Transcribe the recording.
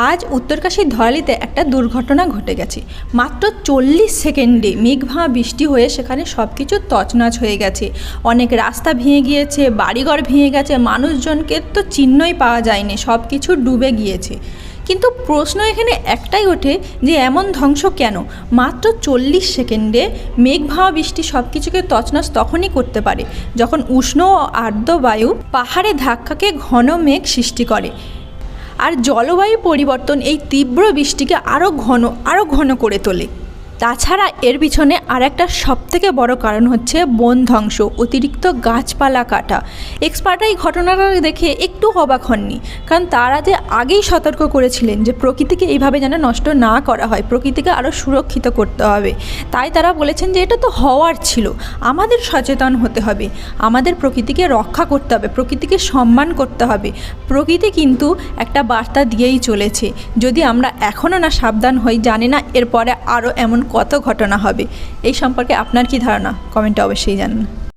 আজ উত্তরকাশীর ধরালিতে একটা দুর্ঘটনা ঘটে গেছে। মাত্র 40 সেকেন্ডে মেঘভাঙা বৃষ্টি হয়ে সেখানে সব কিছু তছনছ হয়ে গেছে। অনেক রাস্তা ভেঙে গিয়েছে, বাড়িঘর ভেঙে গেছে, মানুষজনকে তো চিহ্নই পাওয়া যায়নি, সব কিছু ডুবে গিয়েছে। কিন্তু প্রশ্ন এখানে একটাই ওঠে যে এমন ধ্বংস কেন? মাত্র 40 সেকেন্ডে মেঘভাঙা বৃষ্টি সব কিছুকে তছনছ তখনই করতে পারে যখন উষ্ণ ও আর্দ্র বায়ু পাহাড়ে ধাক্কাকে ঘন মেঘ সৃষ্টি করে। আর জলবায়ু পরিবর্তন এই তীব্র বৃষ্টিকে আরও ঘন করে তোলে। তাছাড়া এর পিছনে আরেকটা সবথেকে বড় কারণ হচ্ছে বন ধ্বংস, অতিরিক্ত গাছপালা কাটা। এক্সপার্টরা এই ঘটনাটা দেখে একটু অবাক হননি, কারণ তারা যে আগেই সতর্ক করেছিলেন যে প্রকৃতিকে এইভাবে যেন নষ্ট না করা হয়, প্রকৃতিকে আরও সুরক্ষিত করতে হবে। তাই তারা বলেছেন যে এটা তো হওয়ার ছিল, আমাদের সচেতন হতে হবে, আমাদের প্রকৃতিকে রক্ষা করতে হবে, প্রকৃতিকে সম্মান করতে হবে। প্রকৃতি কিন্তু একটা বার্তা দিয়েই চলেছে, যদি আমরা এখনও না সাবধান হই, জানি না এরপরে আরও এমন কত ঘটনা হবে। এই সম্পর্কে আপনার কি ধারণা? কমেন্টে অবশ্যই জানান।